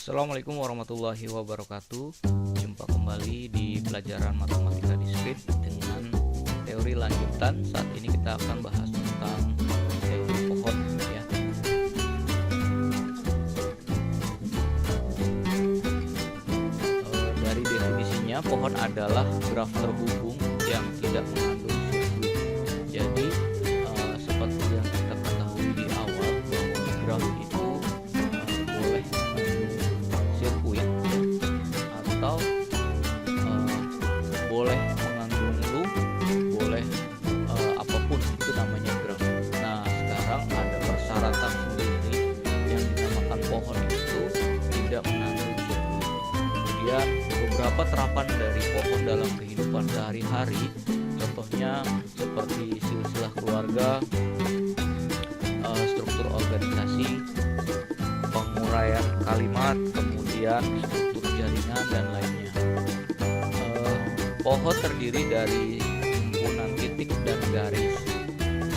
Assalamualaikum warahmatullahi wabarakatuh. Jumpa kembali di pelajaran matematika discrete dengan teori lanjutan. Saat ini kita akan bahas tentang teori pohon ya. Dari definisinya, pohon adalah graf terhubung yang tidak mengandung sirkuit. Jadi seperti yang kita ketahui di awal bahwa graf itu boleh mengandung sirkuit atau boleh mengandung loop, boleh apapun itu namanya graf. Nah, sekarang ada persyaratan sendiri yang dinamakan pohon itu tidak mengandung sirkuit. Kemudian beberapa terapan dari pohon dalam kehidupan sehari-hari, contohnya seperti silsilah keluarga, struktur organisasi, penguraian kalimat, kemudian struktur jaringan dan lainnya. Pohon terdiri dari himpunan titik dan garis,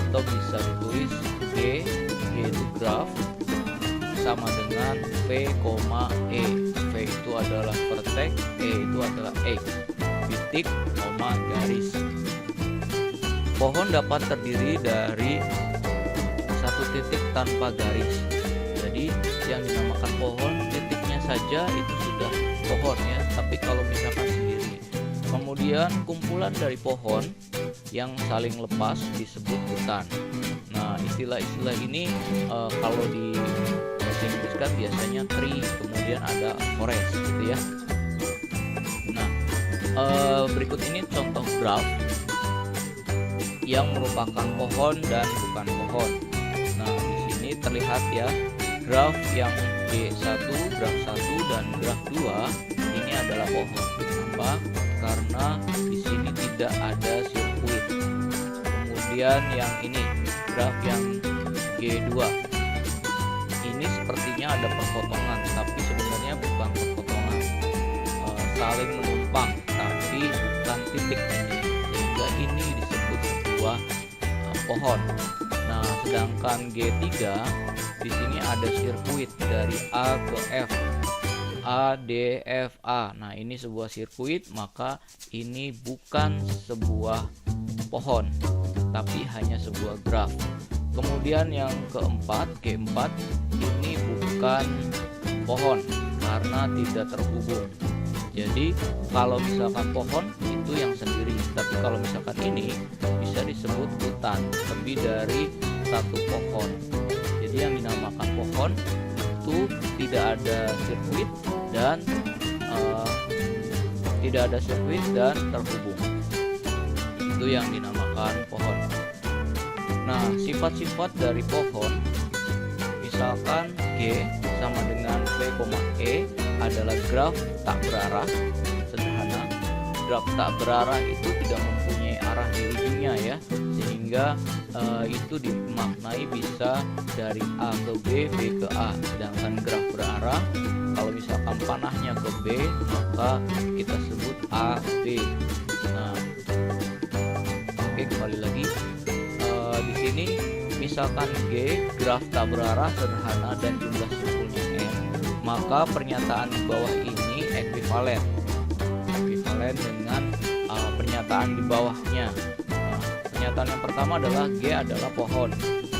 atau bisa ditulis G itu graf sama dengan V, E. V itu adalah vertex, E itu adalah X, titik, garis. Pohon dapat terdiri dari satu titik tanpa garis. Jadi yang dinamakan pohon titiknya saja itu sudah pohon ya, tapi kalau misalkan sendiri. Kemudian kumpulan dari pohon yang saling lepas disebut hutan. Nah, istilah-istilah ini kalau di bahasa Inggris kan biasanya tree, kemudian ada forest gitu ya. Nah, berikut ini contoh graf yang merupakan pohon dan bukan pohon. Nah, di sini terlihat ya, graf yang G1, graf 1 dan graf 2 ini adalah pohon. Kenapa? Karena di sini tidak ada sirkuit. Kemudian yang ini, graf yang G2. Ini sepertinya ada perpotongan, tapi sebenarnya bukan perpotongan. Saling menumpang, tapi bukan titik ini. Sehingga ini disebut sebuah pohon. Nah, sedangkan G3 di sini ada sirkuit dari A ke F, A, D, F, A. Nah, ini sebuah sirkuit, maka ini bukan sebuah pohon, tapi hanya sebuah graf. Kemudian yang keempat, G4, ini bukan pohon karena tidak terhubung. Jadi kalau misalkan pohon itu yang sendiri, tapi kalau misalkan ini bisa disebut hutan, lebih dari satu pohon. Jadi yang dinamakan pohon itu tidak ada sirkuit dan terhubung. Itu yang dinamakan pohon. Nah, sifat-sifat dari pohon, misalkan G sama dengan V, E adalah graf tak berarah. Sederhana, graf tak berarah itu tidak mempunyai arah di ujungnya ya, sehingga itu dimaknai bisa dari A ke B, B ke A. Sedangkan graf berarah, kalau misalkan panahnya ke B, maka kita sebut A, B. Nah, oke, kembali lagi. Di sini misalkan G graf tak berarah sederhana dan jumlah simpulnya n, maka pernyataan di bawah ini ekuivalen dengan pernyataan di bawahnya. Nah, pernyataan yang pertama adalah G adalah pohon.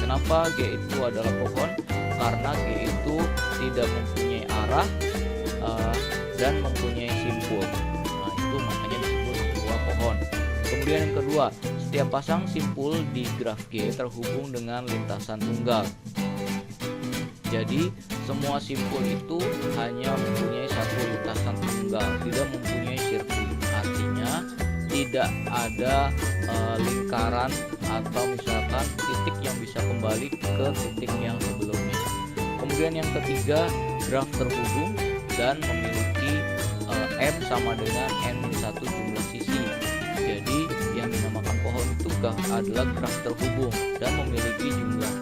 Kenapa G itu adalah pohon? Karena G itu tidak mempunyai arah dan mempunyai simpul. Nah, itu makanya disebut sebuah pohon. Kemudian yang kedua, setiap pasang simpul di graf G terhubung dengan lintasan tunggal. Jadi semua simpul itu hanya mempunyai satu lintasan tunggal, tidak mempunyai sirkuit. Artinya tidak ada lingkaran atau misalkan titik yang bisa kembali ke titik yang sebelumnya. Kemudian yang ketiga, graf terhubung dan memiliki M sama dengan N-1 jumlah sisi. Jadi yang dinamakan pohon itu adalah graf terhubung dan memiliki jumlah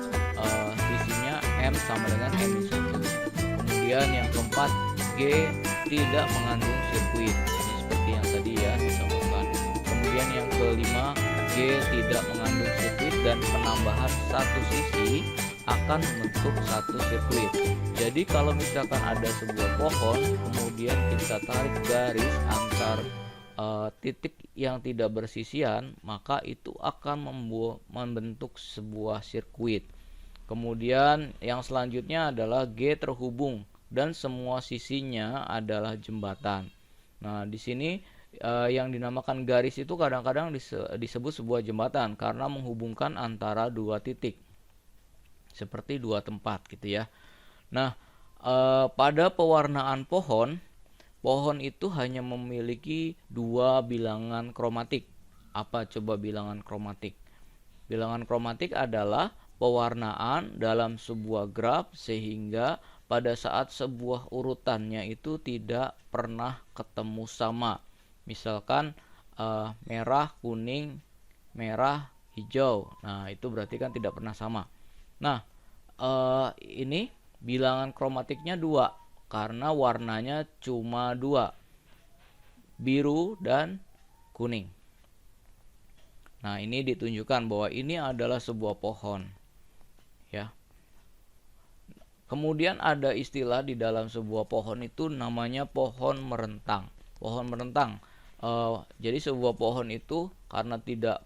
sisinya M sama dengan N-1. Kemudian yang keempat, G tidak mengandung sirkuit. Ini seperti yang tadi ya dicontohkan. Kemudian yang kelima, G tidak mengandung sirkuit dan penambahan satu sisi akan membentuk satu sirkuit. Jadi kalau misalkan ada sebuah pohon, kemudian kita tarik garis antar titik yang tidak bersisian, maka itu akan membentuk sebuah sirkuit. Kemudian yang selanjutnya adalah G terhubung dan semua sisinya adalah jembatan. Nah, di sini yang dinamakan garis itu kadang-kadang disebut sebuah jembatan karena menghubungkan antara dua titik, seperti dua tempat gitu ya. Nah, pada pewarnaan pohon itu hanya memiliki dua bilangan kromatik. Apa coba bilangan kromatik? Bilangan kromatik adalah pewarnaan dalam sebuah graf sehingga pada saat sebuah urutannya itu tidak pernah ketemu sama. Misalkan merah, kuning, merah, hijau. Nah, itu berarti kan tidak pernah sama. Nah, ini bilangan kromatiknya 2 karena warnanya cuma 2, biru dan kuning. Nah, ini ditunjukkan bahwa ini adalah sebuah pohon ya. Kemudian ada istilah di dalam sebuah pohon itu namanya pohon merentang. Pohon merentang. Jadi sebuah pohon itu karena tidak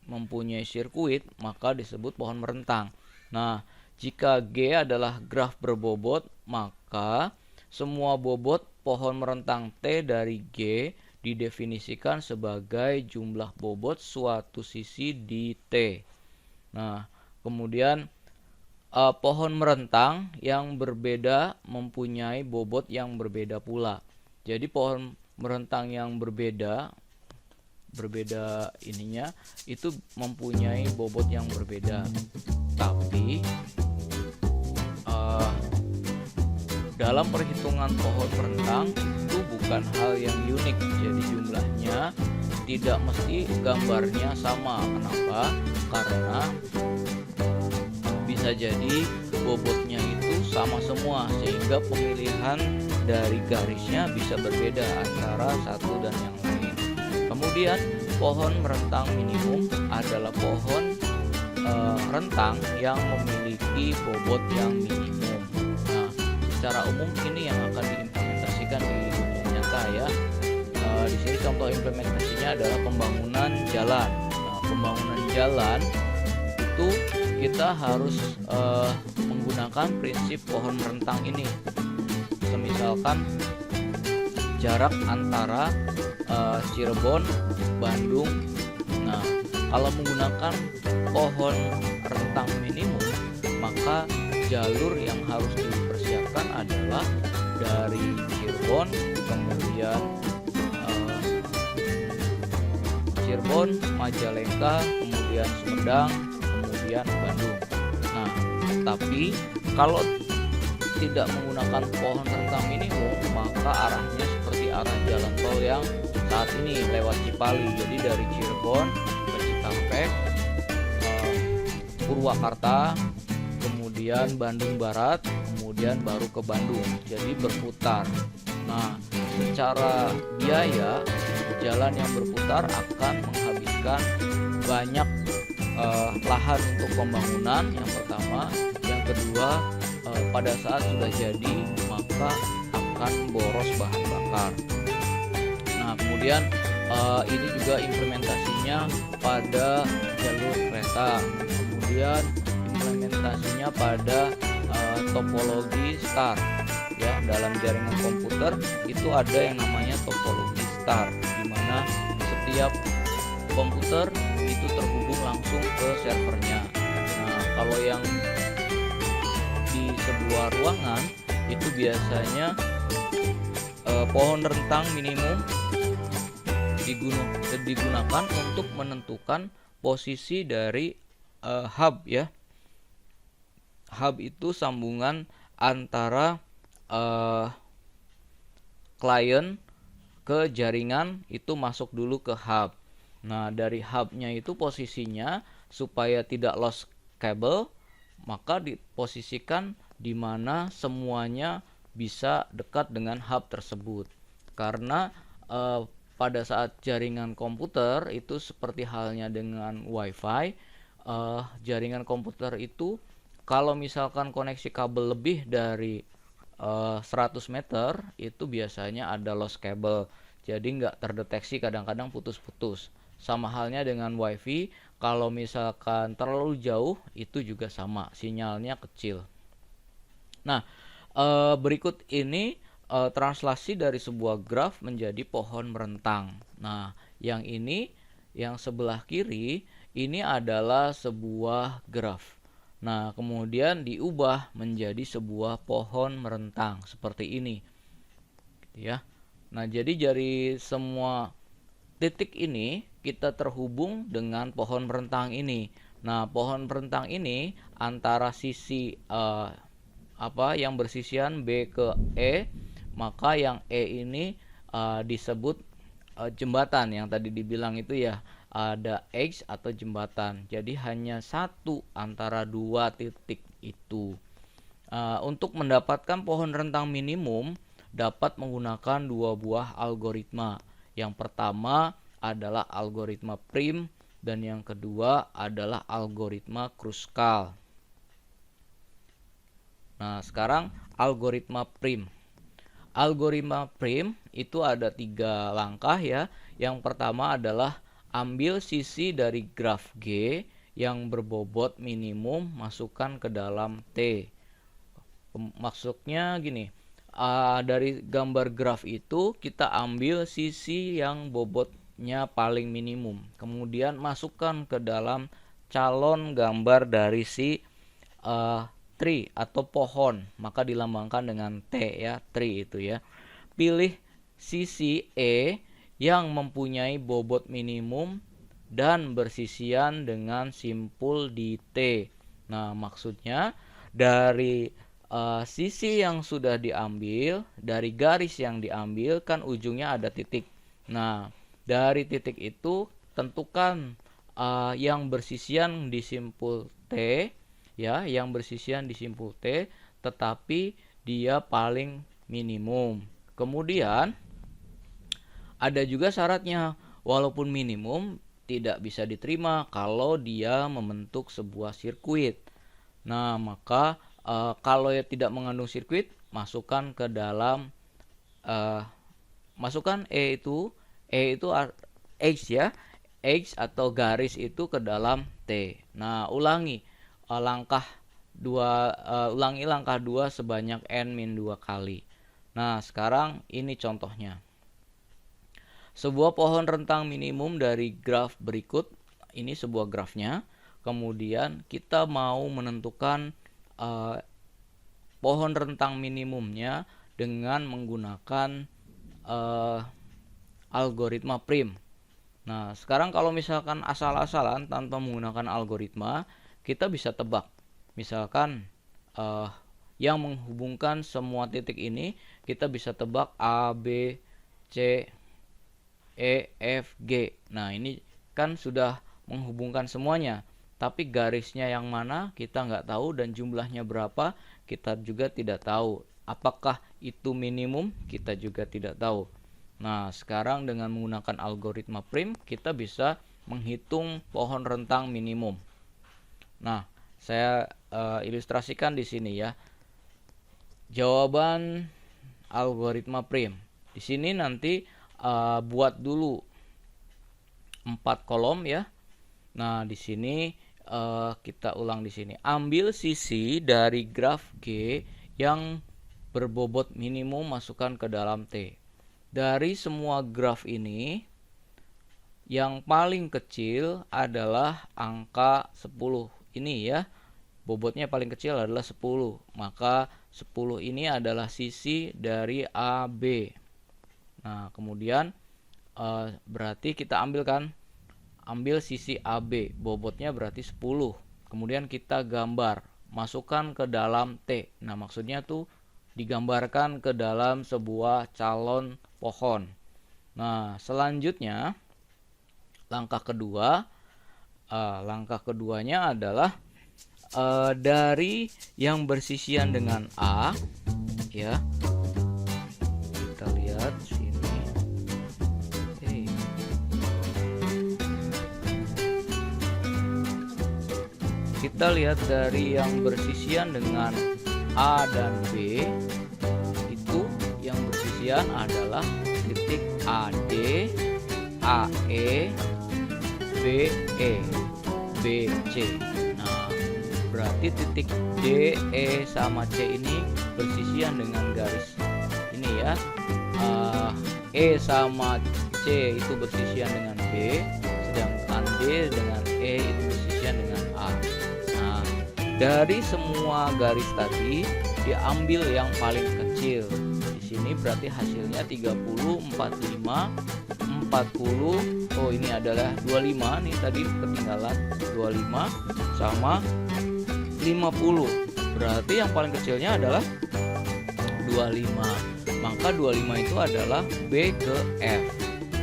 mempunyai sirkuit maka disebut pohon merentang. Nah, jika G adalah graf berbobot, maka semua bobot pohon merentang T dari G didefinisikan sebagai jumlah bobot suatu sisi di T. Nah, kemudian pohon merentang yang berbeda mempunyai bobot yang berbeda pula. Jadi pohon merentang yang berbeda ininya itu mempunyai bobot yang berbeda. Tapi dalam perhitungan pohon merentang itu bukan hal yang unik. Jadi jumlahnya tidak mesti gambarnya sama. Kenapa? Karena bisa jadi bobotnya itu sama semua sehingga pemilihan dari garisnya bisa berbeda antara satu dan yang lain. Kemudian pohon merentang minimum adalah pohon rentang yang memiliki bobot yang minimum. Nah, secara umum ini yang akan diimplementasikan di dunia nyata ya. Di sini contoh implementasinya adalah pembangunan jalan. Nah, pembangunan jalan itu kita harus menggunakan prinsip pohon merentang ini. Misalkan jarak antara Cirebon, Bandung. Nah, kalau menggunakan pohon rentang minimum, maka jalur yang harus dipersiapkan adalah dari Cirebon, kemudian Cirebon, Majalengka, kemudian Sumedang, kemudian Bandung. Nah, tapi kalau tidak menggunakan pohon rentang minimum, maka arahnya seperti arah jalan tol yang saat ini lewat Cipali. Jadi dari Cirebon ke Cikampek, Purwakarta, kemudian Bandung Barat, kemudian baru ke Bandung. Jadi berputar. Nah, secara biaya jalan yang berputar akan menghabiskan banyak lahan untuk pembangunan yang pertama. Yang kedua, pada saat sudah jadi maka akan boros bahan bakar. Nah, kemudian ini juga implementasinya pada jalur kereta. Kemudian implementasinya pada topologi star. Ya, dalam jaringan komputer itu ada yang namanya topologi star, di mana setiap komputer itu terhubung langsung ke servernya. Nah, kalau yang di sebuah ruangan itu biasanya pohon rentang minimum digunakan untuk menentukan posisi dari hub ya. Hub itu sambungan antara klien ke jaringan, itu masuk dulu ke hub. Nah, dari hubnya itu posisinya supaya tidak lost cable, maka diposisikan di mana semuanya bisa dekat dengan hub tersebut. Karena pada saat jaringan komputer itu seperti halnya dengan WiFi, jaringan komputer itu kalau misalkan koneksi kabel lebih dari 100 meter itu biasanya ada lost cable, jadi nggak terdeteksi, kadang-kadang putus-putus. Sama halnya dengan WiFi, kalau misalkan terlalu jauh itu juga sama, sinyalnya kecil. Nah, berikut ini translasi dari sebuah graf menjadi pohon merentang. Nah, yang ini, yang sebelah kiri ini adalah sebuah graf. Nah, kemudian diubah menjadi sebuah pohon merentang seperti ini, gitu ya. Nah, jadi dari semua titik ini kita terhubung dengan pohon merentang ini. Nah, pohon merentang ini antara sisi yang bersisian B ke E, maka yang E ini disebut jembatan, yang tadi dibilang itu ya, ada X atau jembatan. Jadi hanya satu antara dua titik itu. Untuk mendapatkan pohon rentang minimum dapat menggunakan dua buah algoritma. Yang pertama adalah algoritma Prim dan yang kedua adalah algoritma Kruskal. Nah, sekarang algoritma Prim. Algoritma Prim itu ada 3 langkah ya. Yang pertama adalah ambil sisi dari graf G yang berbobot minimum, masukkan ke dalam T. Maksudnya gini, dari gambar graf itu kita ambil sisi yang bobotnya paling minimum, kemudian masukkan ke dalam calon gambar dari si tree atau pohon, maka dilambangkan dengan T ya, tree itu ya. Pilih sisi E yang mempunyai bobot minimum dan bersisian dengan simpul di T. Nah, maksudnya dari sisi yang sudah diambil, dari garis yang diambil kan ujungnya ada titik. Nah, dari titik itu tentukan yang bersisian di simpul T ya, yang bersisian di simpul T tetapi dia paling minimum. Kemudian ada juga syaratnya, walaupun minimum tidak bisa diterima kalau dia membentuk sebuah sirkuit. Nah, maka kalau tidak mengandung sirkuit, masukkan ke dalam masukkan E itu X ya, X atau garis itu ke dalam T. Nah, ulangi langkah 2 sebanyak n-2 kali. Nah, sekarang ini contohnya. Sebuah pohon rentang minimum dari graf berikut, ini sebuah grafnya. Kemudian kita mau menentukan pohon rentang minimumnya dengan menggunakan algoritma Prim. Nah, sekarang kalau misalkan asal-asalan tanpa menggunakan algoritma, kita bisa tebak. Misalkan yang menghubungkan semua titik ini, kita bisa tebak A, B, C, E, F, G. Nah, ini kan sudah menghubungkan semuanya, tapi garisnya yang mana kita nggak tahu dan jumlahnya berapa kita juga tidak tahu. Apakah itu minimum, kita juga tidak tahu. Nah, sekarang dengan menggunakan algoritma Prim kita bisa menghitung pohon rentang minimum. Nah, saya ilustrasikan di sini ya. Jawaban algoritma Prim. Di sini nanti buat dulu 4 kolom ya. Nah, di sini kita ulang di sini. Ambil sisi dari graf G yang berbobot minimum, masukkan ke dalam T. Dari semua graf ini, yang paling kecil adalah angka 10 ini ya. Bobotnya paling kecil adalah 10. Maka 10 ini adalah sisi dari AB. Nah, kemudian berarti kita ambil sisi AB, bobotnya berarti 10. Kemudian kita gambar, masukkan ke dalam T. Nah, maksudnya tuh digambarkan ke dalam sebuah calon pohon. Nah, selanjutnya langkah keduanya adalah dari yang bersisian dengan A ya. Kita lihat sini. kita lihat dari yang bersisian dengan A dan B, itu yang bersisian adalah titik AD, AE, BE, BC. Nah, berarti titik DE sama C ini bersisian dengan garis ini ya. E sama C itu bersisian dengan B, sedangkan D dengan E itu bersisian dengan A. Nah, dari semua garis tadi diambil yang paling kecil. Di sini berarti hasilnya 30, 45, 40. Oh, ini adalah 25 nih, tadi ketinggalan 25 sama 50. Berarti yang paling kecilnya adalah 25. Maka 25 itu adalah B ke F.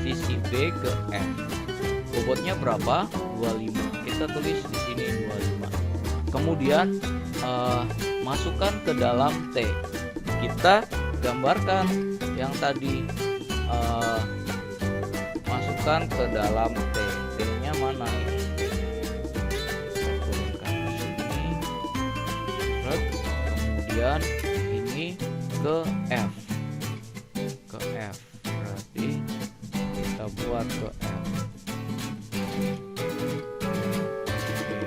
Sisi B ke F. Bobotnya berapa? 25. Kita tulis di sini 25. Kemudian masukkan ke dalam T. Kita gambarkan yang tadi, masukkan ke dalam T. T-nya mana ini? Kita turunkan ke sini. Kemudian ini ke F. Ke F. Berarti kita buat ke F. Oke.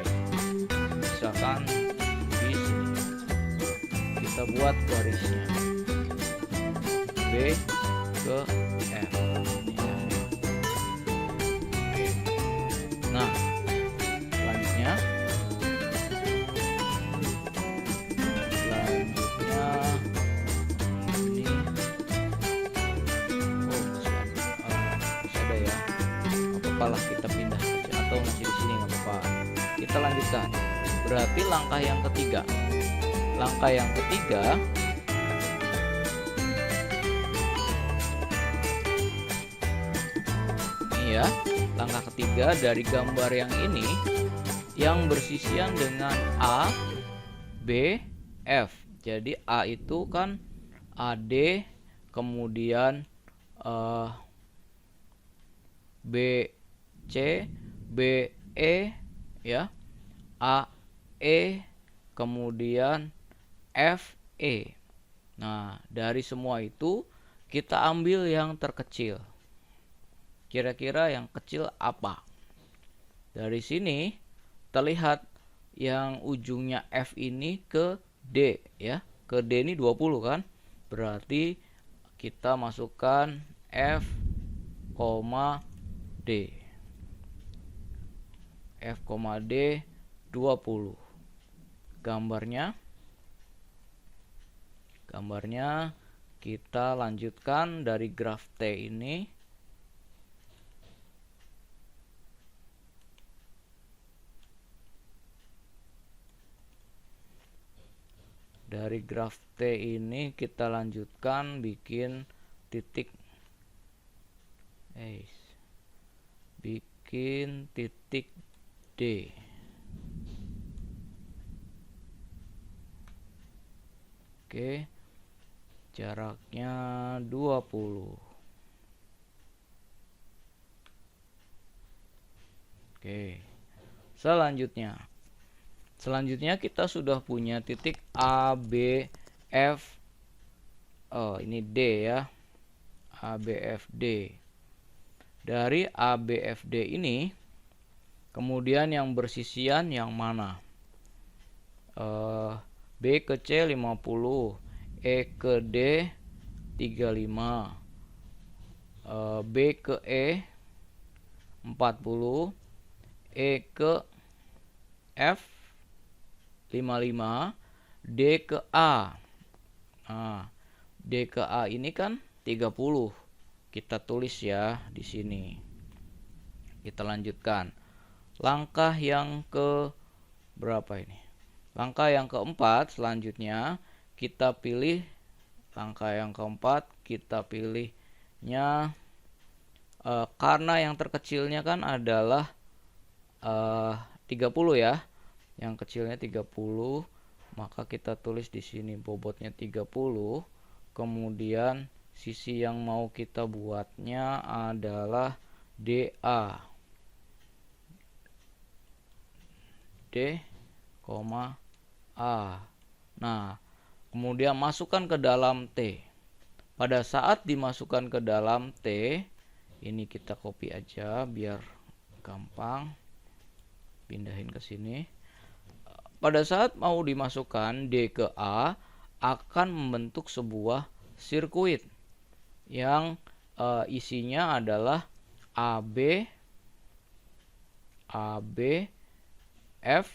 Misalkan di sini kita buat garisnya B ke F. Oke. Nah, selanjutnya ini, masih ada ya. Apalah, kita pindah saja atau masih di sini nggak apa-apa. Kita lanjutkan. Berarti langkah yang ketiga. Langkah yang ketiga ini ya. Langkah ketiga dari gambar yang ini, yang bersisian dengan A, B, F. Jadi A itu kan AD, kemudian BC, BE ya, AE, kemudian FE. Nah, dari semua itu kita ambil yang terkecil. Kira-kira yang kecil apa? Dari sini terlihat yang ujungnya F ini ke D ya. Ke D ini 20 kan? Berarti kita masukkan F, D. F, D 20. Gambarnya kita lanjutkan dari graf T ini. Dari graf T ini kita lanjutkan bikin titik bikin titik D. Oke. Jaraknya 20. Oke. Selanjutnya kita sudah punya titik A, B, F. Oh, ini D ya. A, B, F, D. Dari A, B, F, D ini, kemudian yang bersisian yang mana? B ke C 50, E ke D 35, B ke E 40, E ke F 55, D ke A. Nah, D ke A ini kan 30. Kita tulis ya di sini. Kita lanjutkan. Langkah yang ke berapa ini? Langkah yang keempat selanjutnya kita pilih. Langkah yang keempat kita pilihnya karena yang terkecilnya kan adalah 30 ya. Yang kecilnya 30, maka kita tulis di sini bobotnya 30. Kemudian sisi yang mau kita buatnya adalah DA. koma A. Nah, kemudian masukkan ke dalam T. Pada saat dimasukkan ke dalam T, ini kita copy aja biar gampang. Pindahin ke sini. Pada saat mau dimasukkan D ke A, akan membentuk sebuah sirkuit yang isinya adalah AB, F,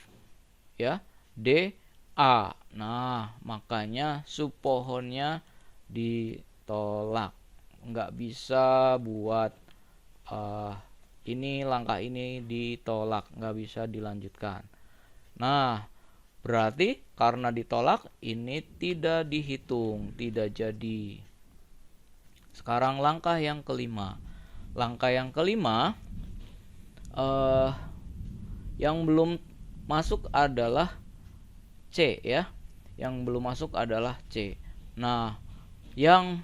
ya, D, A. Nah, makanya sub pohonnya ditolak. Nggak bisa buat ini langkah ini ditolak, nggak bisa dilanjutkan. Nah, berarti karena ditolak ini tidak dihitung, tidak jadi. Sekarang langkah yang kelima. Langkah yang kelima, yang belum masuk adalah C, ya. Yang belum masuk adalah C. Nah, yang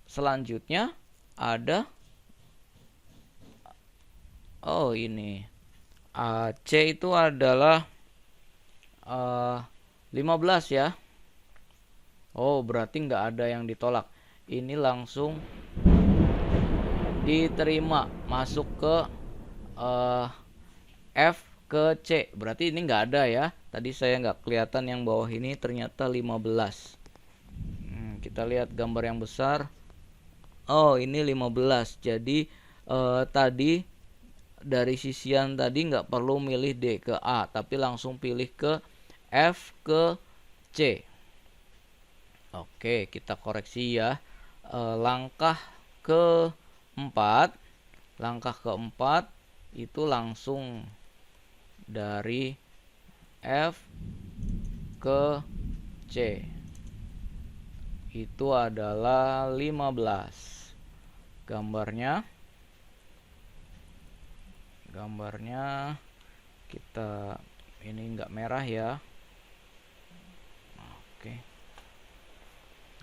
selanjutnya ada ini C itu adalah 15 ya. Berarti nggak ada yang ditolak. Ini langsung diterima, masuk ke F ke C. Berarti ini nggak ada ya. Tadi saya nggak kelihatan yang bawah ini, ternyata 15. Kita lihat gambar yang besar. Ini 15. Jadi tadi dari sisian tadi nggak perlu milih D ke A, tapi langsung pilih ke F ke C. Oke, kita koreksi ya. Langkah keempat itu langsung dari F ke C. Itu adalah 15. Gambarnya kita ini enggak merah ya. Oke.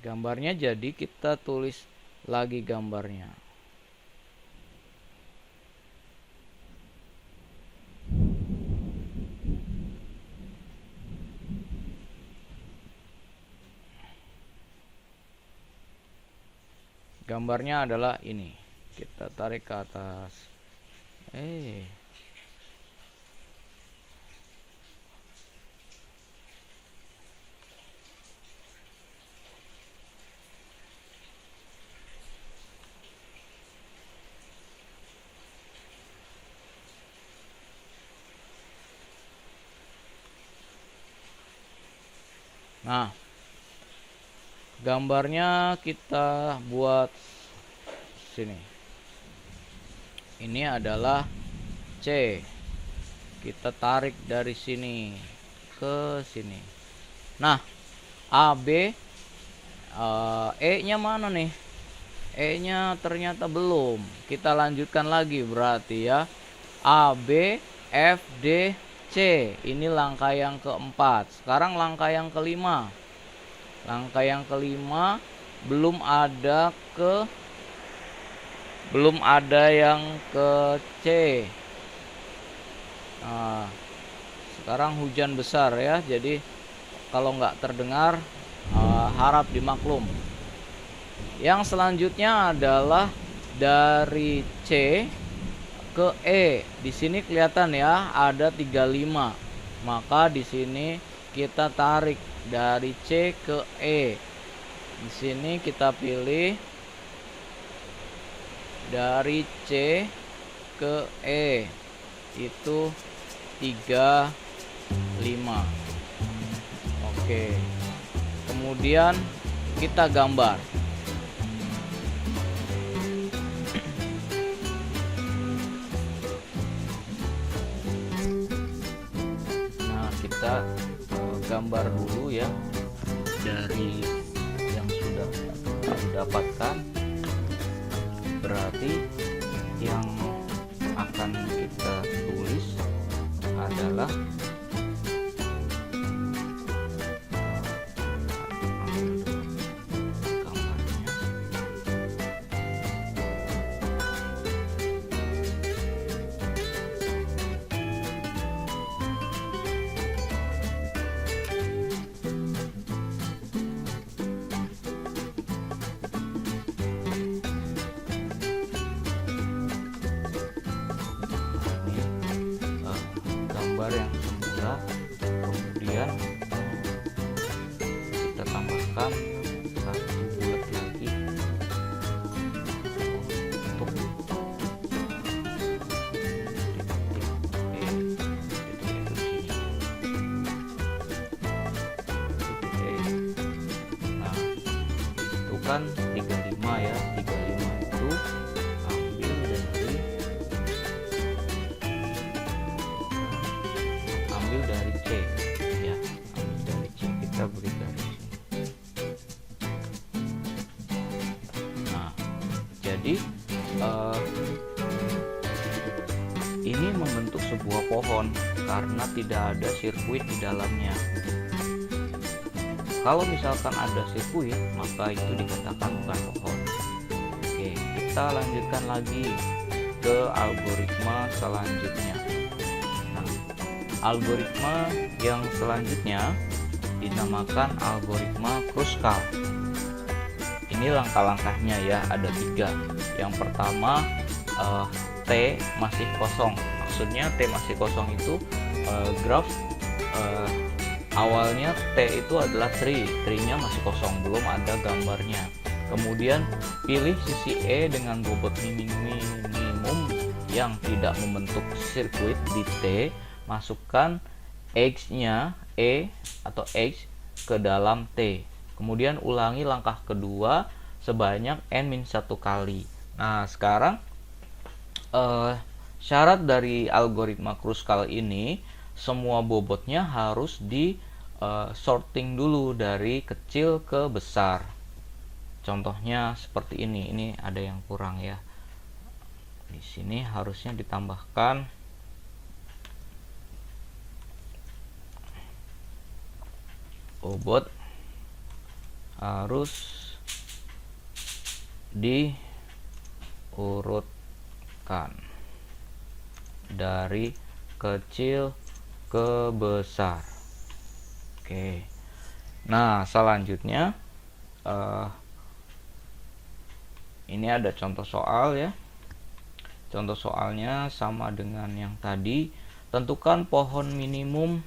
Gambarnya jadi kita tulis lagi gambarnya. Gambarnya adalah ini. Kita tarik ke atas. Nah, gambarnya kita buat sini. Ini adalah C. Kita tarik dari sini ke sini. Nah, AB, E-nya mana nih? E-nya ternyata belum. Kita lanjutkan lagi berarti ya. AB, F, D, C. Ini langkah yang keempat. Sekarang langkah yang kelima. Langkah yang kelima belum ada yang ke C. Nah, sekarang hujan besar ya. Jadi kalau nggak terdengar harap dimaklum. Yang selanjutnya adalah dari C ke E. Di sini kelihatan ya, ada 35. Maka di sini kita tarik dari C ke E. Di sini kita pilih dari C ke E. Itu 35. Oke. Kemudian kita gambar. Kita gambar dulu ya dari yang sudah didapatkan. Berarti yang akan kita tulis adalah misalkan 35 ya, 35 itu ambil dari C ya, ambil dari C, kita beri garis. Nah, jadi ini membentuk sebuah pohon karena tidak ada sirkuit di dalamnya. Kalau misalkan ada sirkuit, maka itu dikatakan bukan pohon. Oke, kita lanjutkan lagi ke algoritma selanjutnya. Nah, algoritma yang selanjutnya dinamakan algoritma Kruskal. Ini langkah-langkahnya ya, ada 3. Yang pertama, T masih kosong. Maksudnya T masih kosong itu graf awalnya T itu adalah tree-nya masih kosong, belum ada gambarnya. Kemudian pilih sisi E dengan bobot minimum yang tidak membentuk sirkuit di T, masukkan X-nya E atau X ke dalam T. Kemudian ulangi langkah kedua sebanyak N-1 kali. Nah, sekarang syarat dari algoritma Kruskal ini, semua bobotnya harus di sorting dulu dari kecil ke besar. Contohnya seperti ini ada yang kurang ya. Di sini harusnya ditambahkan bobot harus diurutkan dari kecil ke besar. Oke. Nah, selanjutnya ini ada contoh soal ya. Contoh soalnya sama dengan yang tadi. Tentukan pohon minimum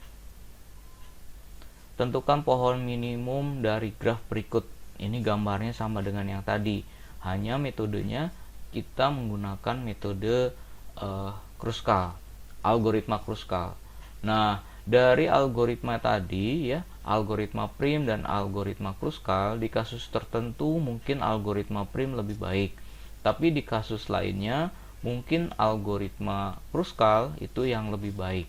dari graf berikut. Ini gambarnya sama dengan yang tadi, hanya metodenya kita menggunakan metode Kruskal, algoritma Kruskal. Nah, dari algoritma tadi ya, algoritma prim dan algoritma Kruskal, di kasus tertentu mungkin algoritma prim lebih baik, tapi di kasus lainnya mungkin algoritma Kruskal itu yang lebih baik.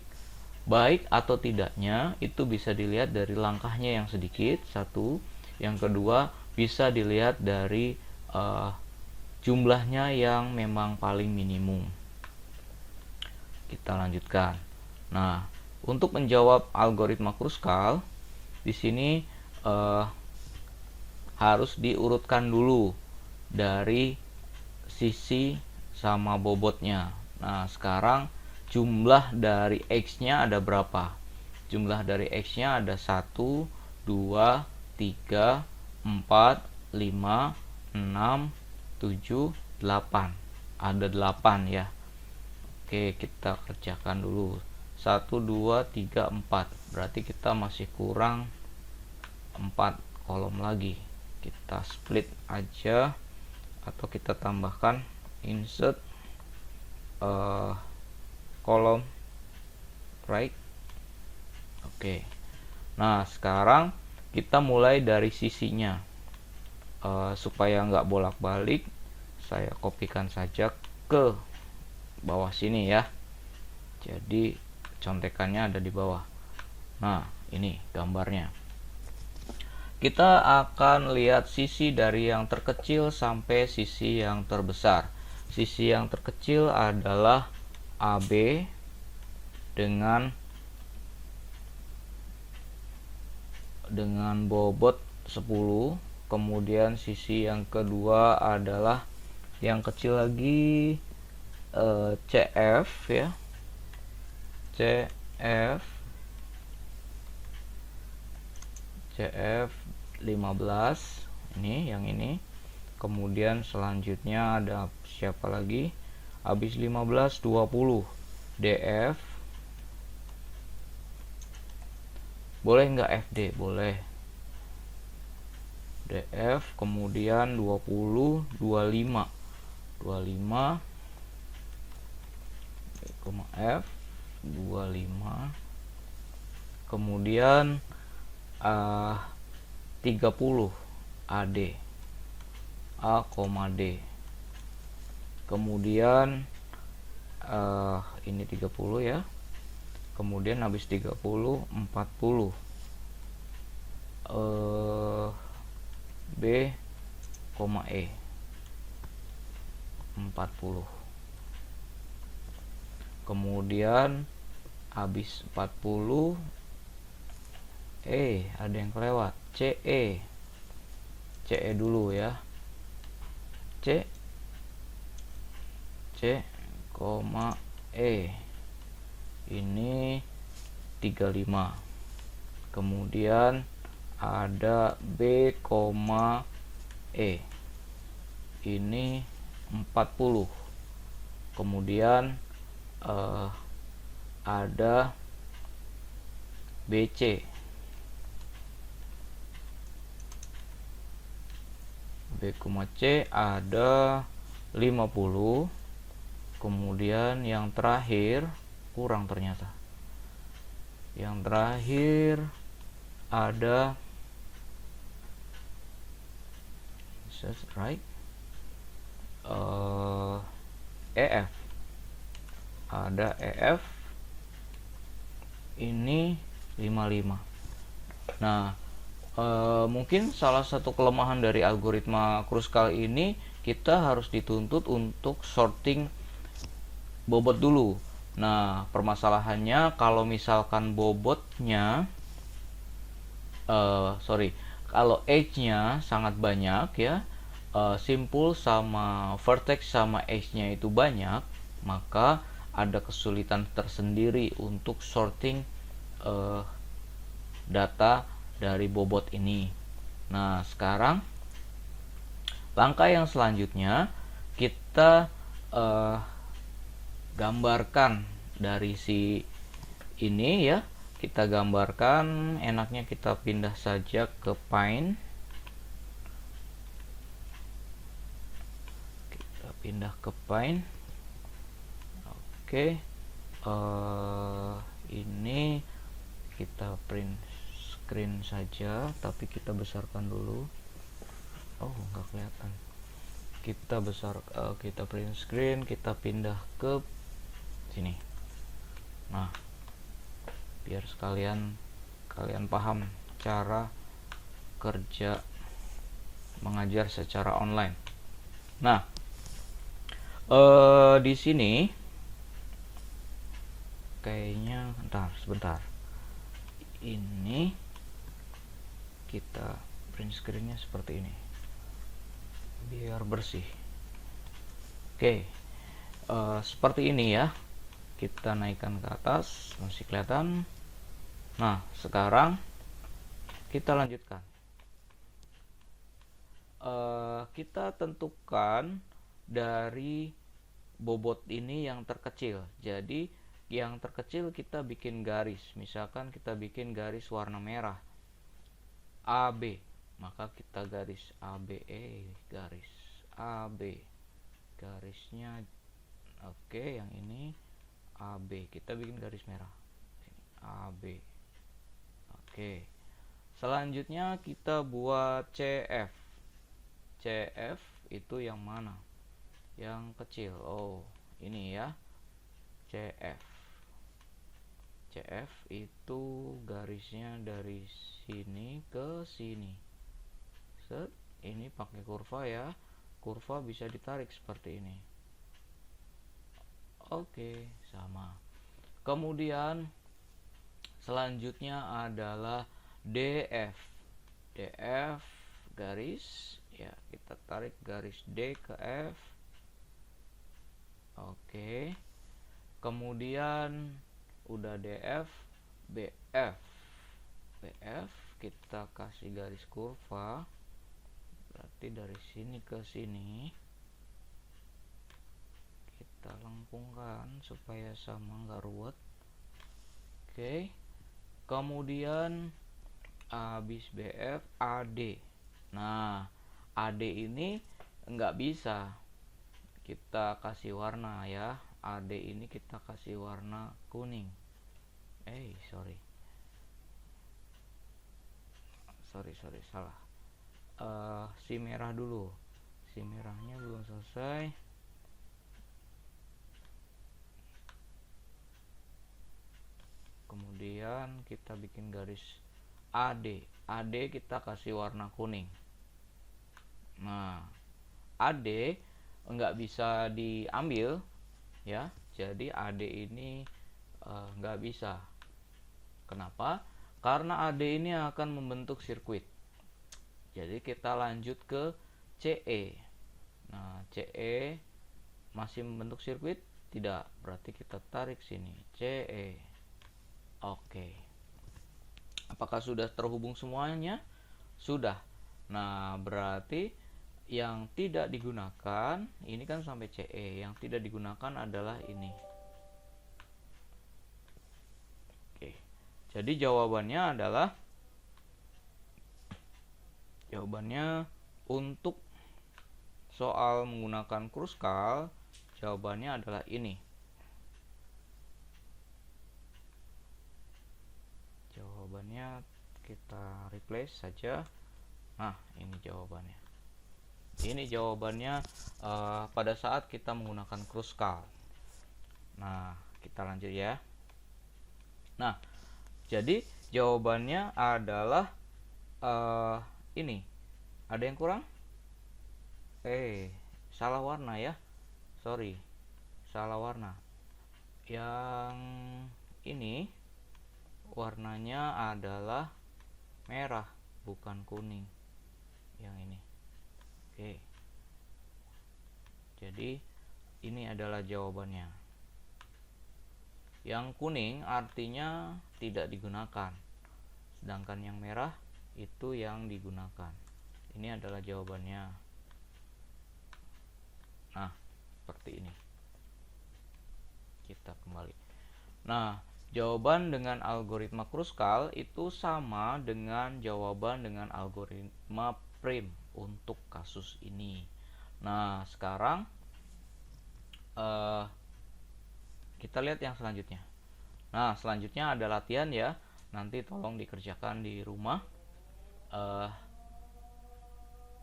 Baik atau tidaknya itu bisa dilihat dari langkahnya yang sedikit, satu. Yang kedua, bisa dilihat dari jumlahnya yang memang paling minimum. Kita lanjutkan. Nah, untuk menjawab algoritma Kruskal, di sini harus diurutkan dulu dari sisi sama bobotnya. Nah, sekarang jumlah dari X-nya ada berapa? Jumlah dari X-nya ada 1, 2, 3, 4, 5, 6, 7, 8. Ada 8 ya. Oke, kita kerjakan dulu. 1, 2, 3, 4. Berarti kita masih kurang 4 kolom lagi. Kita split aja atau kita tambahkan insert kolom right. Oke. Nah, sekarang kita mulai dari sisinya. Supaya nggak bolak-balik, saya kopikan saja ke bawah sini ya. Jadi contekannya ada di bawah. Nah, ini gambarnya. Kita akan lihat sisi dari yang terkecil sampai sisi yang terbesar. Sisi yang terkecil adalah AB dengan bobot 10. Kemudian sisi yang kedua adalah yang kecil lagi, CF ya, CF 15, ini yang ini. Kemudian selanjutnya ada siapa lagi, habis 15 20, DF. Boleh nggak FD? Boleh. DF, kemudian 20 25 F 25, kemudian 30 AD. A, D. Kemudian ini 30 ya. Kemudian habis 30 40 B, E 40. Kemudian habis 40 ada yang kelewat, CE dulu ya. C, E ini 35. Kemudian ada B, E ini 40. Kemudian ada BC, B, C ada 50. Kemudian yang terakhir kurang ternyata. Yang terakhir ada right, EF. Ada EF ini 55. Nah, mungkin salah satu kelemahan dari algoritma Kruskal ini, kita harus dituntut untuk sorting bobot dulu. Nah, permasalahannya kalau misalkan bobotnya kalau edge-nya sangat banyak ya, simpul sama vertex sama edge-nya itu banyak, maka ada kesulitan tersendiri untuk sorting data dari bobot ini. Nah, sekarang langkah yang selanjutnya kita gambarkan dari si ini ya. Kita gambarkan, enaknya kita pindah saja ke Pine. Kita pindah ke Pine. Oke. Ini kita print screen saja, tapi kita besarkan dulu. Oh, nggak kelihatan. Kita print screen, kita pindah ke sini. Nah, biar kalian paham cara kerja mengajar secara online. Nah, di sini kayaknya sebentar. Ini kita print screennya seperti ini biar bersih. Oke, seperti ini ya. Kita naikkan ke atas, masih kelihatan. Nah, sekarang kita lanjutkan. Kita tentukan dari bobot ini yang terkecil. Jadi yang terkecil kita bikin garis. Misalkan kita bikin garis warna merah AB, maka kita garis ABE, garis AB, garisnya oke. Yang ini AB, kita bikin garis merah AB. Oke, selanjutnya kita buat CF. CF itu yang mana? Yang kecil. Oh, ini ya. CF. CF itu garisnya dari sini ke sini. Set, ini pakai kurva ya. Kurva bisa ditarik seperti ini. Oke, sama. Kemudian selanjutnya adalah DF. DF garis ya, kita tarik garis D ke F. Oke. Kemudian udah DF, BF. BF kita kasih garis kurva. Berarti dari sini ke sini kita lengkungkan supaya sama, nggak ruwet. Oke. Kemudian habis BF AD. Nah, AD ini nggak bisa kita kasih warna ya. AD ini kita kasih warna kuning. Sorry, salah. Si merah dulu. Si si merahnya belum selesai. Kemudian kita bikin garis AD kita kasih warna kuning. Nah, AD nggak bisa diambil ya, jadi AD ini nggak bisa. Kenapa? Karena AD ini akan membentuk sirkuit. Jadi kita lanjut ke CE. Nah, CE masih membentuk sirkuit? Tidak, berarti kita tarik sini CE. Oke. Apakah sudah terhubung semuanya? Sudah. Nah, berarti yang tidak digunakan, ini kan sampai CE, yang tidak digunakan adalah ini. Oke. Jadi jawabannya untuk soal menggunakan kruskal, jawabannya adalah ini. Jawabannya kita replace saja. Nah, ini jawabannya. Ini jawabannya pada saat kita menggunakan kruskal. Nah, kita lanjut ya. Nah, jadi jawabannya adalah ini. Ada yang kurang? Salah warna ya. Sorry, salah warna. Yang ini warnanya adalah merah, bukan kuning. Yang ini. Oke. Jadi ini adalah jawabannya. Yang kuning artinya tidak digunakan, sedangkan yang merah itu yang digunakan. Ini adalah jawabannya. Nah, seperti ini. Kita kembali. Nah, jawaban dengan algoritma kruskal itu sama dengan jawaban dengan algoritma prim untuk kasus ini. Nah, sekarang kita lihat yang selanjutnya. Nah, selanjutnya ada latihan ya. Nanti tolong dikerjakan di rumah.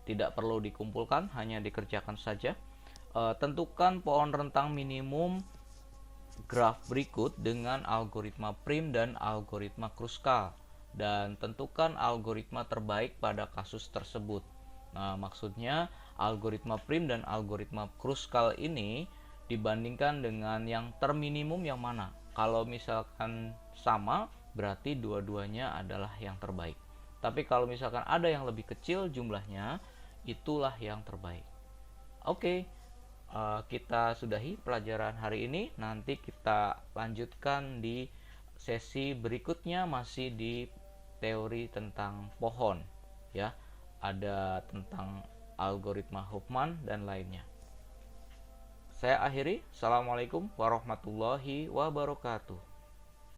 Tidak perlu dikumpulkan, hanya dikerjakan saja. Tentukan pohon rentang minimum graf berikut dengan algoritma prim dan algoritma kruskal, dan tentukan algoritma terbaik pada kasus tersebut. Nah, maksudnya algoritma prim dan algoritma kruskal ini dibandingkan dengan yang terminimum yang mana. Kalau misalkan sama, berarti dua-duanya adalah yang terbaik. Tapi kalau misalkan ada yang lebih kecil jumlahnya, itulah yang terbaik. Oke. Kita sudahi pelajaran hari ini. Nanti kita lanjutkan di sesi berikutnya, masih di teori tentang pohon ya. Ada tentang algoritma Huffman dan lainnya. Saya akhiri. Assalamualaikum warahmatullahi wabarakatuh.